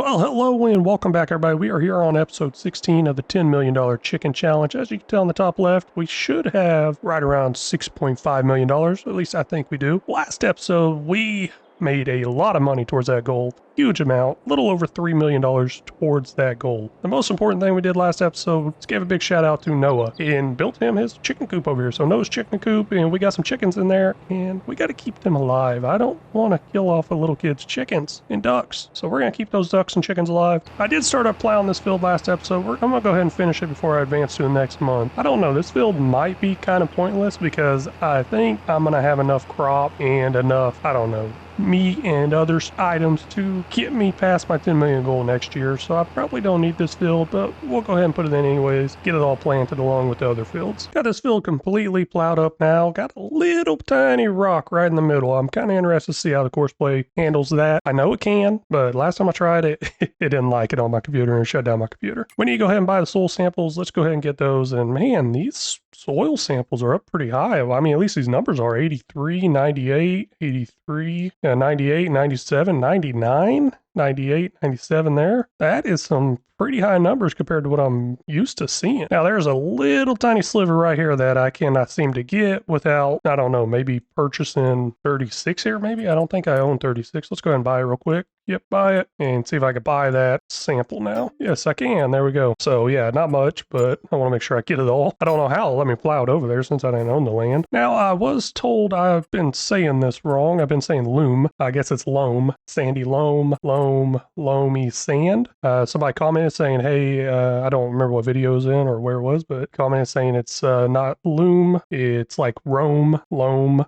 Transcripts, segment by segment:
Well, hello and welcome back, everybody. We are here on episode 16 of the $10 million Chicken Challenge. As you can tell on the top left, we should have right around $6.5 million. At least I think we do. Last episode, we made a lot of money towards that goal. Huge amount, a little over $3 million towards that goal. The most important thing we did last episode was give a big shout out to Noah and built him his chicken coop over here. So Noah's chicken coop, and we got some chickens in there, and we got to keep them alive. I don't want to kill off a little kid's chickens and ducks. So we're going to keep those ducks and chickens alive. I did start up plowing this field last episode. I'm going to go ahead and finish it before I advance to the next month. I don't know, this field might be kind of pointless because I think I'm going to have enough crop and enough, I don't know, meat and other items to get me past my 10 million goal next year. So I probably don't need this field, but we'll go ahead and put it in anyways, get it all planted along with the other fields. Got this field completely plowed up now, got a little tiny rock right in the middle. I'm kind of interested to see how the course play handles that. I know it can, but last time I tried it, it didn't like it on my computer and shut down my computer. We need to go ahead and buy the soil samples. Let's go ahead and get those. And man, these soil samples are up pretty high. I mean, at least these numbers are 83, 98, 83, 98, 97, 99, 98, 97 there. That is some pretty high numbers compared to what I'm used to seeing. Now, there's a little tiny sliver right here that I cannot seem to get without, I don't know, maybe purchasing 36 here, maybe? I don't think I own 36. Let's go ahead and buy it real quick. Yep, buy it and see if I can buy that sample now. Yes, I can. There we go. So yeah, not much, but I want to make sure I get it all. I don't know how. Let me plow it over there since I didn't own the land. Now, I was told I've been saying this wrong. I've been saying loam. I guess it's loam. Sandy loam, loamy sand. Somebody commented saying, hey, I don't remember what video it was in or where it was, but commented saying it's not loom. It's like loam,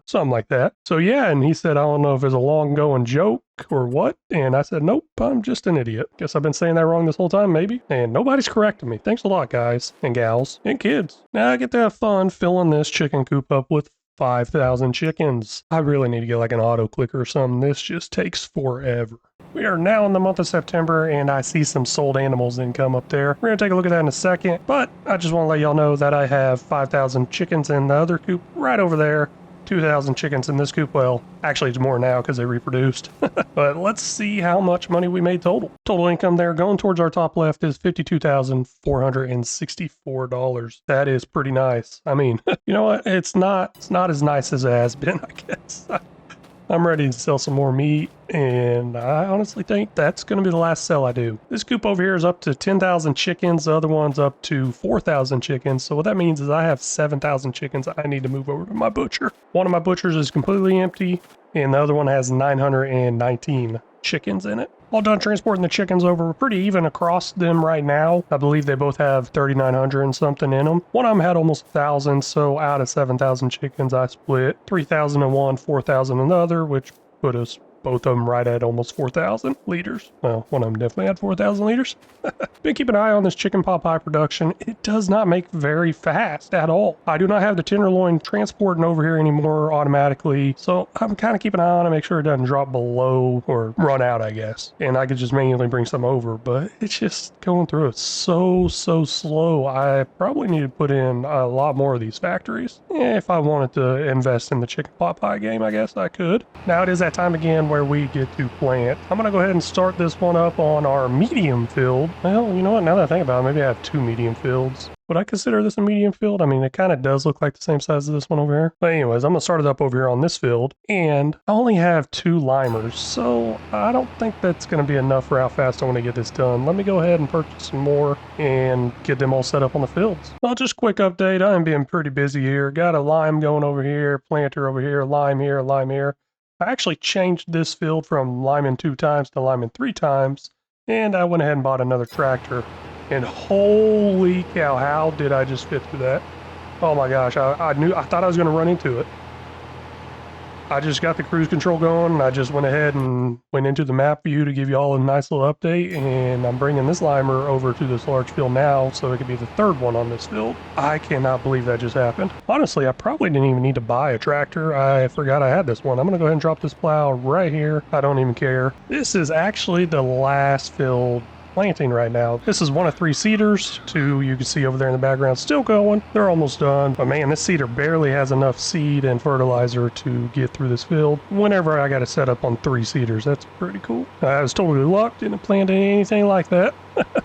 something like that. So yeah, and he said, I don't know if it's a long going joke or what, and I said, nope, I'm just an idiot. Guess I've been saying that wrong this whole time, maybe, and nobody's correcting me. Thanks a lot, guys and gals and kids. Now I get to have fun filling this chicken coop up with 5,000 chickens. I really need to get like an auto clicker or something. This just takes forever. We are now in the month of September, and I see some sold animals income up there. We're going to take a look at that in a second, but I just want to let y'all know that I have 5,000 chickens in the other coop right over there. 2,000 chickens in this coop. Well, actually it's more now because they reproduced. But let's see how much money we made total. Total income there going towards our top left is $52,464. That is pretty nice. I mean, you know what? It's not as nice as it has been, I guess. I'm ready to sell some more meat, and I honestly think that's going to be the last sell I do. This coop over here is up to 10,000 chickens. The other one's up to 4,000 chickens. So what that means is I have 7,000 chickens I need to move over to my butcher. One of my butchers is completely empty, and the other one has 919 chickens in it. All done transporting the chickens over. We're pretty even across them right now. I believe they both have 3,900 and something in them. One of them had almost 1,000, so out of 7,000 chickens, I split 3,000 in one, 4,000 in the other, which put us both of them right at almost 4,000 liters. Well, one of them definitely had 4,000 liters. Been keeping an eye on this chicken pot pie production. It does not make very fast at all. I do not have the tenderloin transporting over here anymore automatically, so I'm kind of keeping an eye on it, make sure it doesn't drop below or run out, I guess. And I could just manually bring some over, but it's just going through it so slow. I probably need to put in a lot more of these factories. If I wanted to invest in the chicken pot pie game, I guess I could. Now it is that time again where we get to plant. I'm going to go ahead and start this one up on our medium field. Well, you know what, now that I think about it, maybe I have two medium fields. Would I consider this a medium field? I mean, it kind of does look like the same size as this one over here. But anyways, I'm going to start it up over here on this field, and I only have 2 limers, so I don't think that's going to be enough for how fast I want to get this done. Let me go ahead and purchase some more and get them all set up on the fields. Well, just quick update. I'm being pretty busy here. Got a lime going over here, planter over here, lime here, lime here. I actually changed this field from liming 2 times to liming 3 times, and I went ahead and bought another tractor. And holy cow, how did I just fit through that? Oh my gosh, I thought I was going to run into it. I just got the cruise control going, and I just went ahead and went into the map view to give you all a nice little update, and I'm bringing this limer over to this large field now so it could be the 3rd one on this field. I cannot believe that just happened. Honestly, I probably didn't even need to buy a tractor. I forgot I had this one. I'm going to go ahead and drop this plow right here. I don't even care. This is actually the last field planting right now. This is one of 3 seeders. 2 you can see over there in the background still going. They're almost done. But man, this seeder barely has enough seed and fertilizer to get through this field. Whenever I got to set up on 3 seeders, that's pretty cool. I was totally lucked, didn't plant anything like that.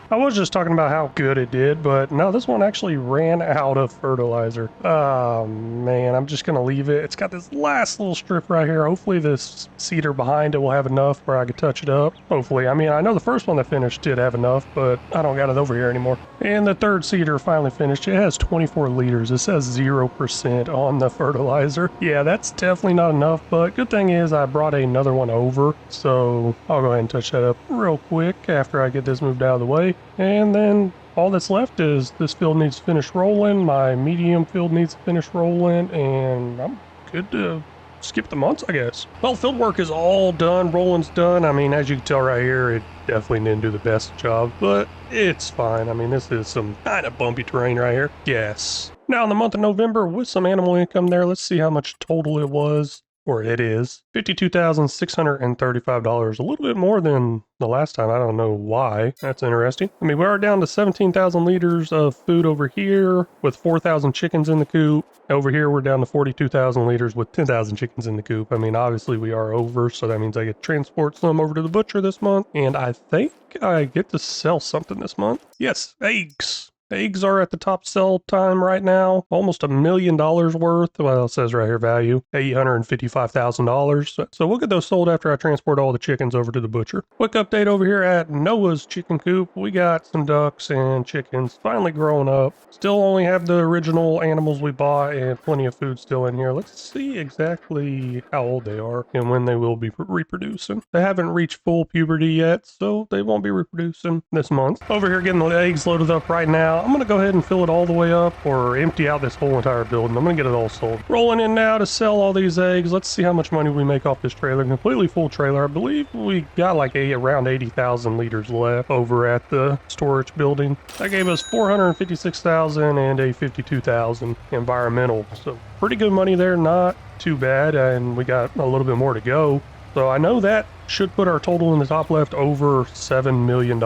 I was just talking about how good it did, but no, this one actually ran out of fertilizer. Oh man, I'm just gonna leave it. It's got this last little strip right here. Hopefully this seeder behind it will have enough where I could touch it up. Hopefully. I mean, I know the first one that finished did have enough, but I don't got it over here anymore. And the third seeder finally finished. It has 24 liters. It says 0% on the fertilizer. Yeah, that's definitely not enough, but good thing is I brought another one over, so I'll go ahead and touch that up real quick after I get this moved out of the way. And then all that's left is this field needs to finish rolling, my medium field needs to finish rolling, and I'm good to skip the months, I guess. Well, field work is all done, rolling's done. I mean, as you can tell right here, it definitely didn't do the best job, but it's fine. I mean, this is some kind of bumpy terrain right here. Yes. Now in the month of November, with some animal income there, let's see how much total it was. Or it is $52,635, a little bit more than the last time. I don't know why. That's interesting. I mean, we are down to 17,000 liters of food over here with 4,000 chickens in the coop. Over here, we're down to 42,000 liters with 10,000 chickens in the coop. I mean, obviously we are over, so that means I get to transport some over to the butcher this month. And I think I get to sell something this month. Yes, eggs. Eggs are at the top sell time right now, almost $1 million worth. Well, it says right here value, $855,000. So we'll get those sold after I transport all the chickens over to the butcher. Quick update over here at Noah's chicken coop. We got some ducks and chickens finally growing up. Still only have the original animals we bought and plenty of food still in here. Let's see exactly how old they are and when they will be reproducing. They haven't reached full puberty yet, so they won't be reproducing this month. Over here getting the eggs loaded up right now. I'm going to go ahead and fill it all the way up or empty out this whole entire building. I'm going to get it all sold. Rolling in now to sell all these eggs. Let's see how much money we make off this trailer. Completely full trailer. I believe we got like around 80,000 liters left over at the storage building. That gave us 456,000 and a 52,000 environmental. So pretty good money there. Not too bad. And we got a little bit more to go. So I know that should put our total in the top left over $7 million,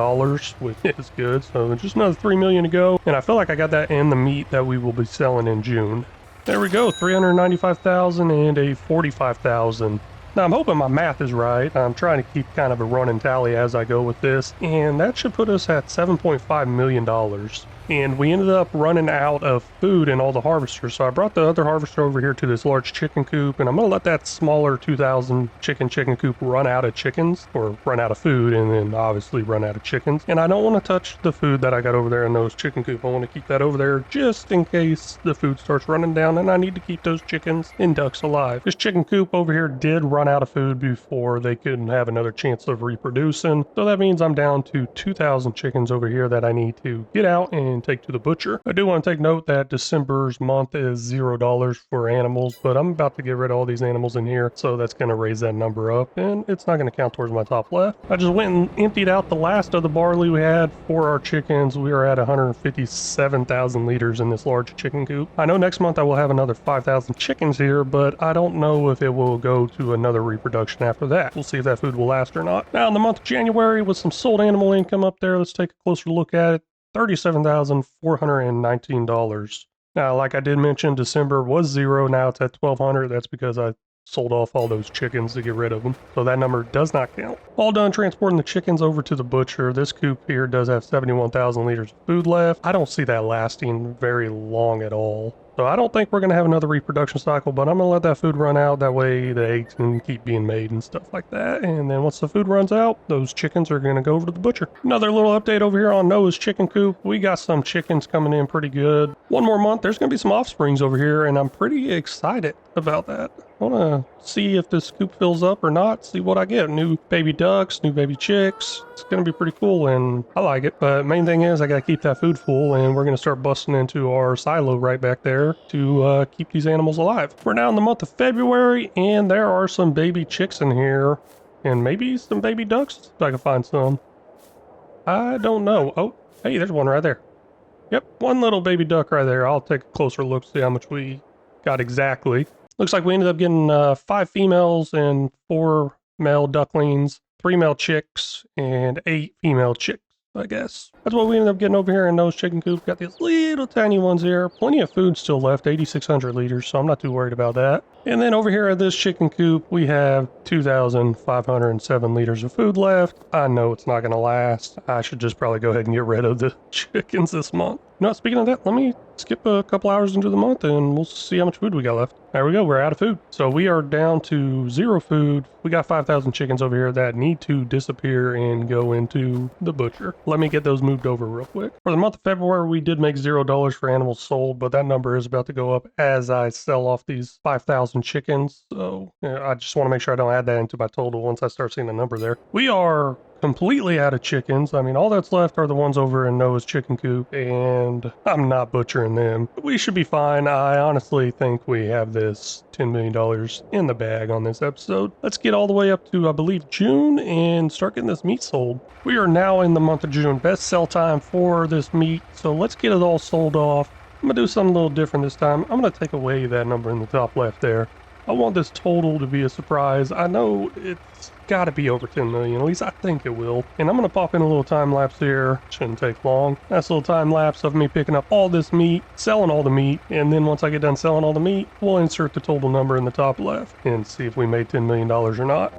which is good. So just another $3 million to go. And I feel like I got that in the meat that we will be selling in June. There we go, 395,000 and a 45,000. Now I'm hoping my math is right. I'm trying to keep kind of a running tally as I go with this. And that should put us at $7.5 million. And we ended up running out of food in all the harvesters. So I brought the other harvester over here to this large chicken coop, and I'm going to let that smaller 2,000 chicken coop run out of chickens, or run out of food, and then obviously run out of chickens. And I don't want to touch the food that I got over there in those chicken coop. I want to keep that over there just in case the food starts running down, and I need to keep those chickens and ducks alive. This chicken coop over here did run out of food before they couldn't have another chance of reproducing. So that means I'm down to 2,000 chickens over here that I need to get out and take to the butcher. I do want to take note that December's month is $0 for animals, but I'm about to get rid of all these animals in here, so that's going to raise that number up, and it's not going to count towards my top left. I just went and emptied out the last of the barley we had for our chickens. We are at 157,000 liters in this large chicken coop. I know next month I will have another 5,000 chickens here, but I don't know if it will go to another reproduction after that. We'll see if that food will last or not. Now in the month of January, with some sold animal income up there, let's take a closer look at it. $37,419. Now, like I did mention, December was 0. Now it's at 1,200. That's because I sold off all those chickens to get rid of them. So that number does not count. All done transporting the chickens over to the butcher. This coop here does have 71,000 liters of food left. I don't see that lasting very long at all. So I don't think we're going to have another reproduction cycle, but I'm going to let that food run out. That way the eggs can keep being made and stuff like that. And then once the food runs out, those chickens are going to go over to the butcher. Another little update over here on Noah's chicken coop. We got some chickens coming in pretty good. One more month, there's going to be some offsprings over here, and I'm pretty excited about that. I want to see if this coop fills up or not, see what I get. New baby ducks, new baby chicks. It's going to be pretty cool, and I like it. But main thing is I got to keep that food full, and we're going to start busting into our silo right back there to keep these animals alive. We're now in the month of February, and there are some baby chicks in here, and maybe some baby ducks if I can find some. I don't know. Oh, hey, there's one right there. Yep, one little baby duck right there. I'll take a closer look, see how much we got exactly. Looks like we ended up getting 5 females and 4 male ducklings, 3 male chicks, and 8 female chicks. I guess. That's what we ended up getting over here in those chicken coops. Got these little tiny ones here. Plenty of food still left, 8,600 liters, so I'm not too worried about that. And then over here at this chicken coop, we have 2,507 liters of food left. I know it's not going to last. I should just probably go ahead and get rid of the chickens this month. No, speaking of that, let me skip a couple hours into the month and we'll see how much food we got left. There we go, we're out of food. So we are down to 0 food. We got 5,000 chickens over here that need to disappear and go into the butcher. Let me get those moved over real quick. For the month of February, we did make $0 for animals sold, but that number is about to go up as I sell off these 5,000 chickens. So yeah, I just want to make sure I don't add that into my total once I start seeing the number there. We are completely out of chickens. I mean, all that's left are the ones over in Noah's chicken coop, and I'm not butchering them. We should be fine. I honestly think we have this $10 million in the bag on this episode. Let's get all the way up to, I believe, June and start getting this meat sold. We are now in the month of June. Best sell time for this meat, so let's get it all sold off. I'm gonna do something a little different this time. I'm gonna take away that number in the top left there. I want this total to be a surprise. I know it's got to be over 10 million, at least I think it will. And I'm going to pop in a little time lapse here. Shouldn't take long. Nice little time lapse of me picking up all this meat, selling all the meat, and then once I get done selling all the meat, we'll insert the total number in the top left and see if we made $10 million or not.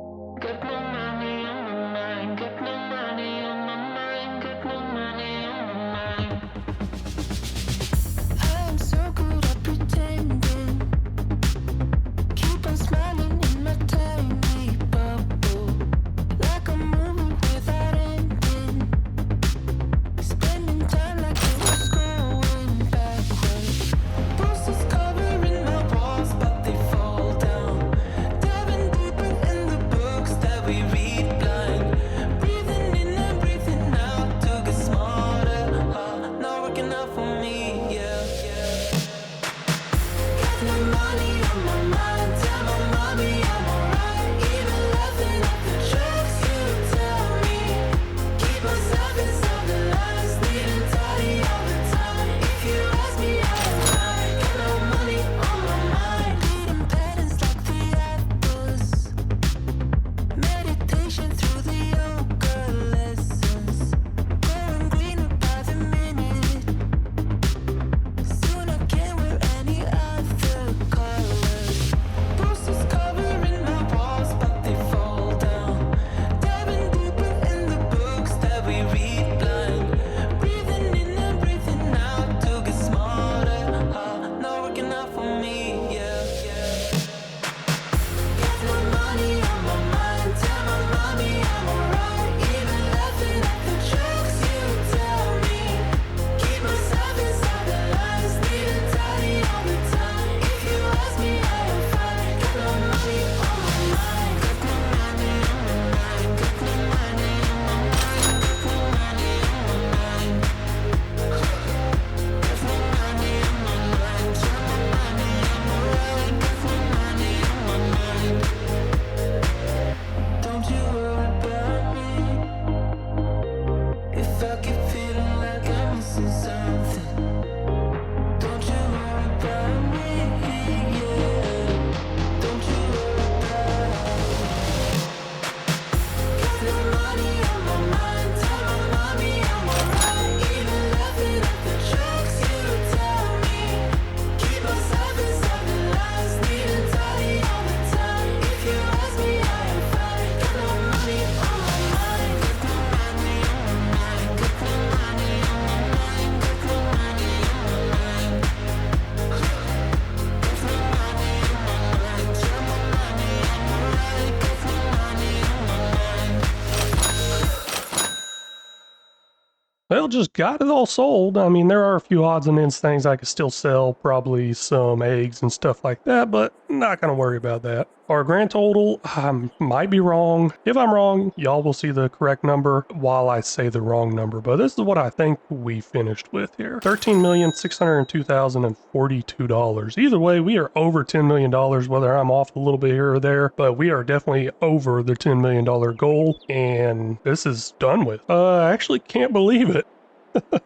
Well, just got it all sold. I mean, there are a few odds and ends things I could still sell, probably some eggs and stuff like that, but not going to worry about that. Our grand total, I might be wrong. If I'm wrong, y'all will see the correct number while I say the wrong number, but this is what I think we finished with here. $13,602,042. Either way, we are over $10 million, whether I'm off a little bit here or there, but we are definitely over the $10 million goal, and this is done with. I actually can't believe it. I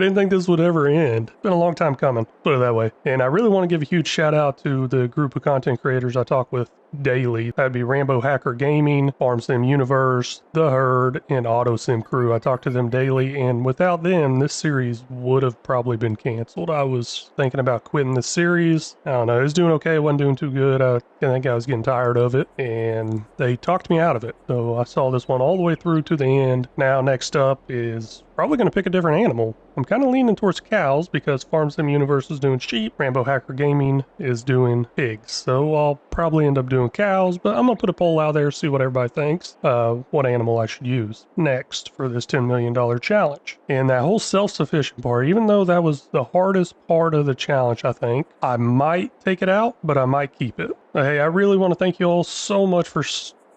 didn't think this would ever end. It's been a long time coming, put it that way. And I really want to give a huge shout out to the group of content creators I talk with daily. That'd be Rambo Hacker Gaming, Farm Sim Universe, The Herd, and Auto Sim Crew. I talk to them daily, and without them, this series would have probably been canceled. I was thinking about quitting the series. I don't know, it was doing okay, it wasn't doing too good. I think I was getting tired of it, and they talked me out of it. So I saw this one all the way through to the end. Now, next up is probably going to pick a different animal. I'm kind of leaning towards cows because Farm Sim Universe is doing sheep, Rambo Hacker Gaming is doing pigs. So I'll probably end up doing cows, but I'm going to put a poll out there, see what everybody thinks, what animal I should use next for this $10 million challenge. And that whole self-sufficient part, even though that was the hardest part of the challenge, I think, I might take it out, but I might keep it. Hey, I really want to thank you all so much for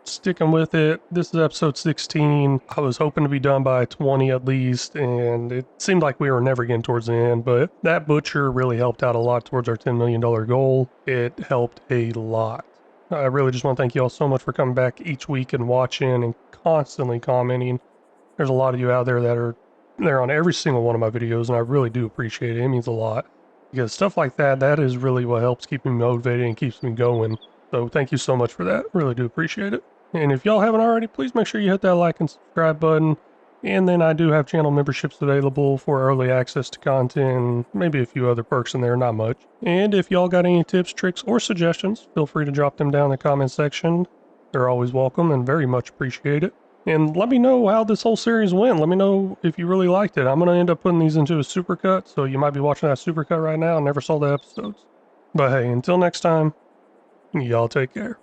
sticking with it. This is episode 16. I was hoping to be done by 20 at least, and it seemed like we were never getting towards the end, but that butcher really helped out a lot towards our $10 million goal. It helped a lot. I really just want to thank you all so much for coming back each week and watching and constantly commenting. There's a lot of you out there that are there on every single one of my videos, and I really do appreciate it. It means a lot. Because stuff like that is really what helps keep me motivated and keeps me going. So thank you so much for that. Really do appreciate it. And if y'all haven't already, please make sure you hit that like and subscribe button. And then I do have channel memberships available for early access to content, maybe a few other perks in there, not much. And if y'all got any tips, tricks, or suggestions, feel free to drop them down in the comment section. They're always welcome and very much appreciated. And let me know how this whole series went. Let me know if you really liked it. I'm going to end up putting these into a supercut, so you might be watching that supercut right now. I never saw the episodes. But hey, until next time, y'all take care.